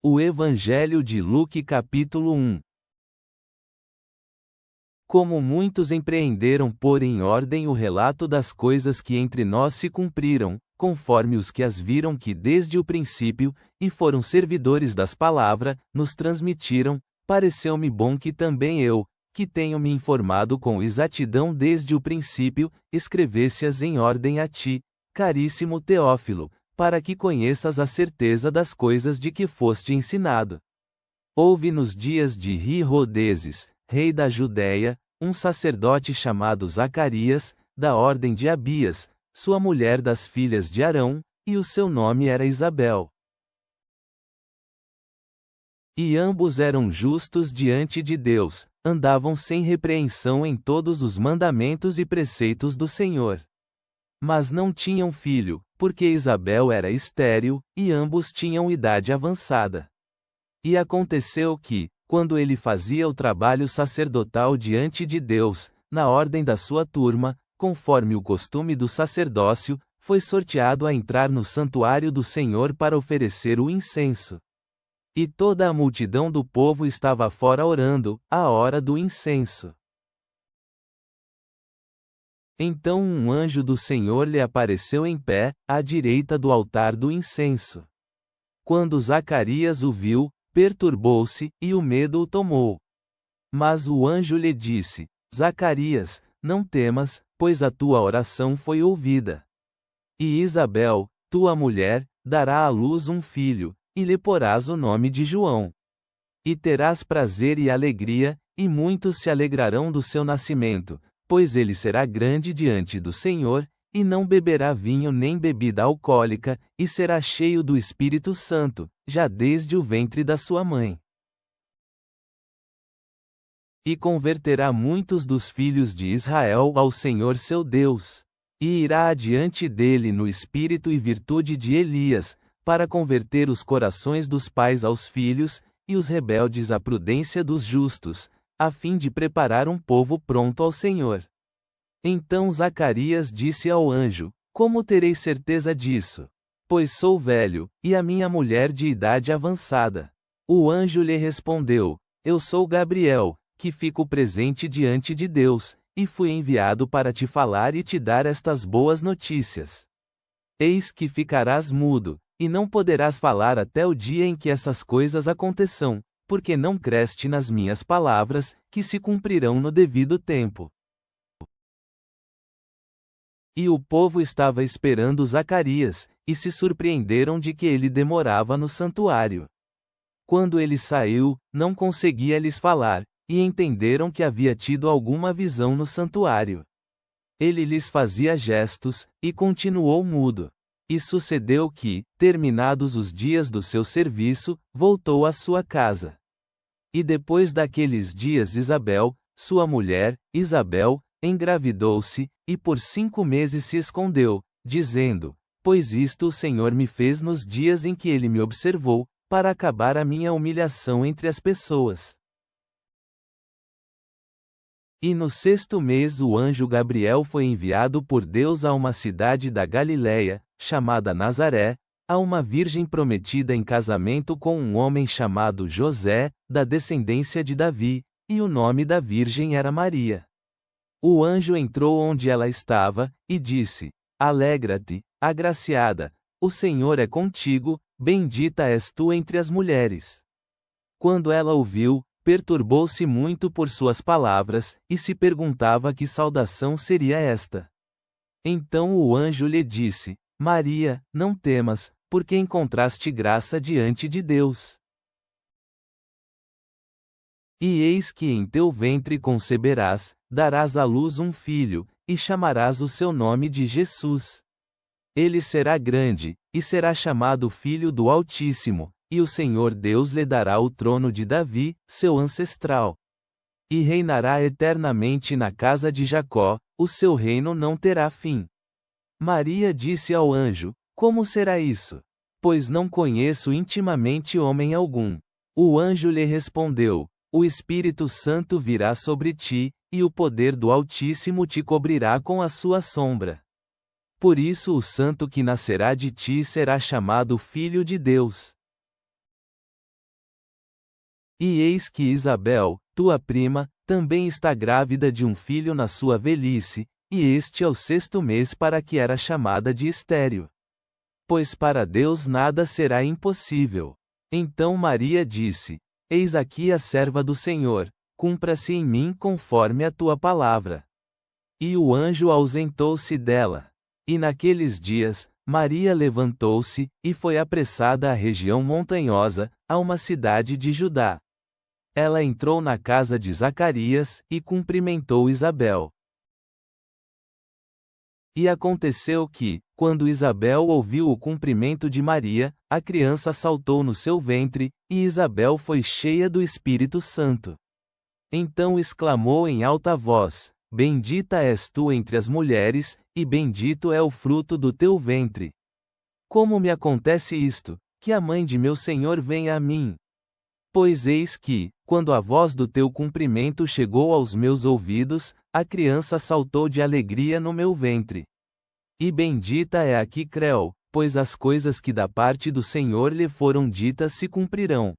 O Evangelho de Luque capítulo 1. Como muitos empreenderam pôr em ordem o relato das coisas que entre nós se cumpriram, conforme os que as viram que desde o princípio, e foram servidores das palavras, nos transmitiram, pareceu-me bom que também eu, que tenho me informado com exatidão desde o princípio, escrevesse-as em ordem a ti, caríssimo Teófilo, para que conheças a certeza das coisas de que foste ensinado. Houve nos dias de Herodes, rei da Judéia, um sacerdote chamado Zacarias, da ordem de Abias, sua mulher das filhas de Arão, e o seu nome era Isabel. E ambos eram justos diante de Deus, andavam sem repreensão em todos os mandamentos e preceitos do Senhor. Mas não tinham filho, porque Isabel era estéril, e ambos tinham idade avançada. E aconteceu que, quando ele fazia o trabalho sacerdotal diante de Deus, na ordem da sua turma, conforme o costume do sacerdócio, foi sorteado a entrar no santuário do Senhor para oferecer o incenso. E toda a multidão do povo estava fora orando, à hora do incenso. Então um anjo do Senhor lhe apareceu em pé, à direita do altar do incenso. Quando Zacarias o viu, perturbou-se, e o medo o tomou. Mas o anjo lhe disse: Zacarias, não temas, pois a tua oração foi ouvida. E Isabel, tua mulher, dará à luz um filho, e lhe porás o nome de João. E terás prazer e alegria, e muitos se alegrarão do seu nascimento, pois ele será grande diante do Senhor, e não beberá vinho nem bebida alcoólica, e será cheio do Espírito Santo, já desde o ventre da sua mãe. E converterá muitos dos filhos de Israel ao Senhor seu Deus. E irá adiante dele no espírito e virtude de Elias, para converter os corações dos pais aos filhos, e os rebeldes à prudência dos justos, a fim de preparar um povo pronto ao Senhor. Então Zacarias disse ao anjo: Como terei certeza disso? Pois sou velho, e a minha mulher de idade avançada. O anjo lhe respondeu: Eu sou Gabriel, que fico presente diante de Deus, e fui enviado para te falar e te dar estas boas notícias. Eis que ficarás mudo, e não poderás falar até o dia em que essas coisas aconteçam, porque não creste nas minhas palavras, que se cumprirão no devido tempo. E o povo estava esperando Zacarias, e se surpreenderam de que ele demorava no santuário. Quando ele saiu, não conseguia lhes falar, e entenderam que havia tido alguma visão no santuário. Ele lhes fazia gestos, e continuou mudo. E sucedeu que, terminados os dias do seu serviço, voltou à sua casa. E depois daqueles dias Isabel, sua mulher, Isabel, engravidou-se, e por 5 meses se escondeu, dizendo: Pois isto o Senhor me fez nos dias em que ele me observou, para acabar a minha humilhação entre as pessoas. E no 6º mês o anjo Gabriel foi enviado por Deus a uma cidade da Galiléia, chamada Nazaré, a uma virgem prometida em casamento com um homem chamado José, da descendência de Davi, e o nome da virgem era Maria. O anjo entrou onde ela estava, e disse: Alegra-te, agraciada, o Senhor é contigo, bendita és tu entre as mulheres. Quando ela ouviu, perturbou-se muito por suas palavras, e se perguntava que saudação seria esta. Então o anjo lhe disse: Maria, não temas, porque encontraste graça diante de Deus. E eis que em teu ventre conceberás, darás à luz um filho, e chamarás o seu nome de Jesus. Ele será grande, e será chamado Filho do Altíssimo, e o Senhor Deus lhe dará o trono de Davi, seu ancestral. E reinará eternamente na casa de Jacó, o seu reino não terá fim. Maria disse ao anjo: Como será isso? Pois não conheço intimamente homem algum. O anjo lhe respondeu: O Espírito Santo virá sobre ti, e o poder do Altíssimo te cobrirá com a sua sombra. Por isso o santo que nascerá de ti será chamado Filho de Deus. E eis que Isabel, tua prima, também está grávida de um filho na sua velhice, e este é o 6º mês para que era chamada de estéril. Pois para Deus nada será impossível. Então Maria disse: Eis aqui a serva do Senhor, cumpra-se em mim conforme a tua palavra. E o anjo ausentou-se dela. E naqueles dias, Maria levantou-se, e foi apressada à região montanhosa, a uma cidade de Judá. Ela entrou na casa de Zacarias, e cumprimentou Isabel. E aconteceu que, quando Isabel ouviu o cumprimento de Maria, a criança saltou no seu ventre, e Isabel foi cheia do Espírito Santo. Então exclamou em alta voz: Bendita és tu entre as mulheres, e bendito é o fruto do teu ventre. Como me acontece isto, que a mãe de meu Senhor venha a mim? Pois eis que, quando a voz do teu cumprimento chegou aos meus ouvidos, a criança saltou de alegria no meu ventre. E bendita é a que creu, pois as coisas que da parte do Senhor lhe foram ditas se cumprirão.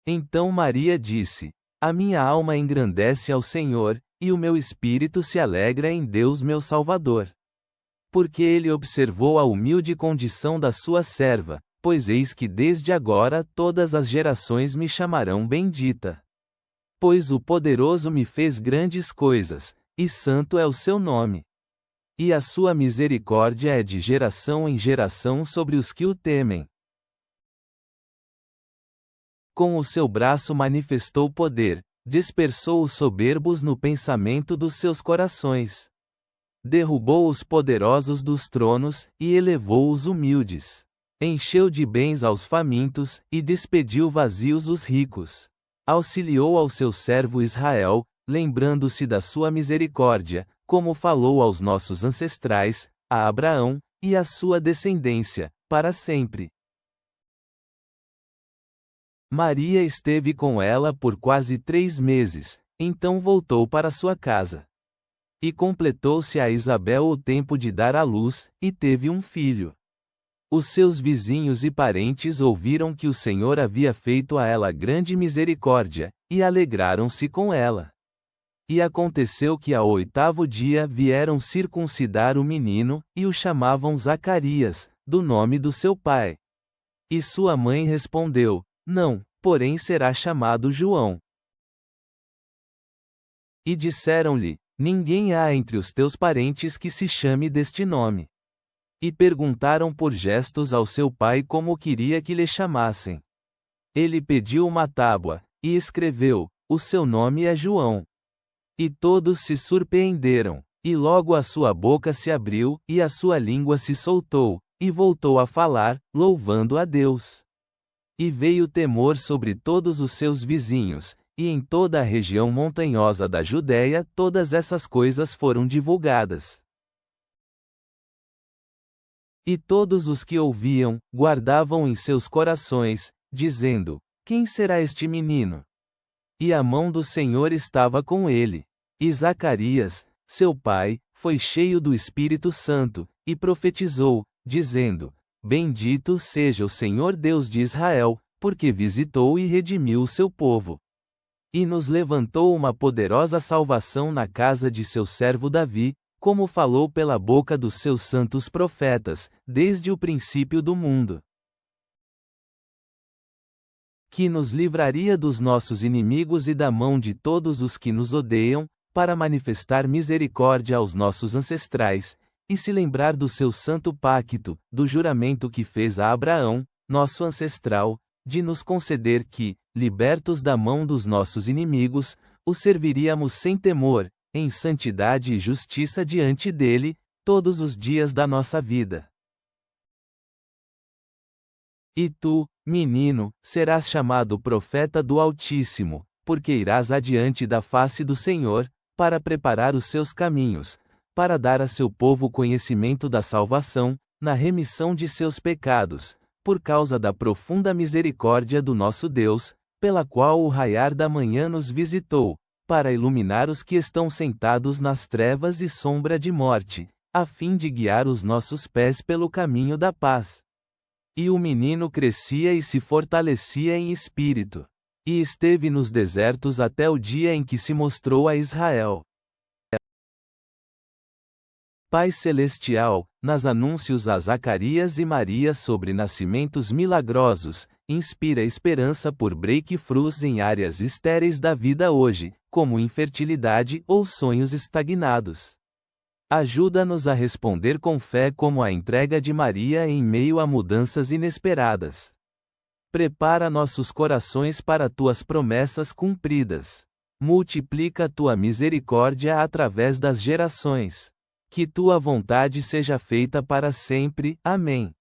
Então Maria disse: A minha alma engrandece ao Senhor, e o meu espírito se alegra em Deus meu Salvador. Porque ele observou a humilde condição da sua serva, pois eis que desde agora todas as gerações me chamarão bendita. Pois o Poderoso me fez grandes coisas, e santo é o seu nome. E a sua misericórdia é de geração em geração sobre os que o temem. Com o seu braço manifestou poder, dispersou os soberbos no pensamento dos seus corações. Derrubou os poderosos dos tronos, e elevou os humildes. Encheu de bens aos famintos, e despediu vazios os ricos. Auxiliou ao seu servo Israel, lembrando-se da sua misericórdia, como falou aos nossos ancestrais, a Abraão, e à sua descendência, para sempre. Maria esteve com ela por quase 3 meses, então voltou para sua casa. E completou-se a Isabel o tempo de dar à luz, e teve um filho. Os seus vizinhos e parentes ouviram que o Senhor havia feito a ela grande misericórdia, e alegraram-se com ela. E aconteceu que ao 8º dia vieram circuncidar o menino, e o chamavam Zacarias, do nome do seu pai. E sua mãe respondeu: Não, porém será chamado João. E disseram-lhe: Ninguém há entre os teus parentes que se chame deste nome. E perguntaram por gestos ao seu pai como queria que lhe chamassem. Ele pediu uma tábua, e escreveu: O seu nome é João. E todos se surpreenderam, e logo a sua boca se abriu, e a sua língua se soltou, e voltou a falar, louvando a Deus. E veio temor sobre todos os seus vizinhos, e em toda a região montanhosa da Judéia todas essas coisas foram divulgadas. E todos os que ouviam, guardavam em seus corações, dizendo: Quem será este menino? E a mão do Senhor estava com ele. E Zacarias, seu pai, foi cheio do Espírito Santo, e profetizou, dizendo: Bendito seja o Senhor Deus de Israel, porque visitou e redimiu o seu povo. E nos levantou uma poderosa salvação na casa de seu servo Davi, como falou pela boca dos seus santos profetas, desde o princípio do mundo. Que nos livraria dos nossos inimigos e da mão de todos os que nos odeiam, para manifestar misericórdia aos nossos ancestrais, e se lembrar do seu santo pacto, do juramento que fez a Abraão, nosso ancestral, de nos conceder que, libertos da mão dos nossos inimigos, o serviríamos sem temor, em santidade e justiça diante dele, todos os dias da nossa vida. E tu, menino, serás chamado profeta do Altíssimo, porque irás adiante da face do Senhor, para preparar os seus caminhos, para dar a seu povo conhecimento da salvação, na remissão de seus pecados, por causa da profunda misericórdia do nosso Deus, pela qual o raiar da manhã nos visitou, para iluminar os que estão sentados nas trevas e sombra de morte, a fim de guiar os nossos pés pelo caminho da paz. E o menino crescia e se fortalecia em espírito. E esteve nos desertos até o dia em que se mostrou a Israel. Pai Celestial, nas anúncios a Zacarias e Maria sobre nascimentos milagrosos, inspira esperança por breakthroughs em áreas estéreis da vida hoje, como infertilidade ou sonhos estagnados. Ajuda-nos a responder com fé como a entrega de Maria em meio a mudanças inesperadas. Prepara nossos corações para tuas promessas cumpridas. Multiplica tua misericórdia através das gerações. Que tua vontade seja feita para sempre. Amém.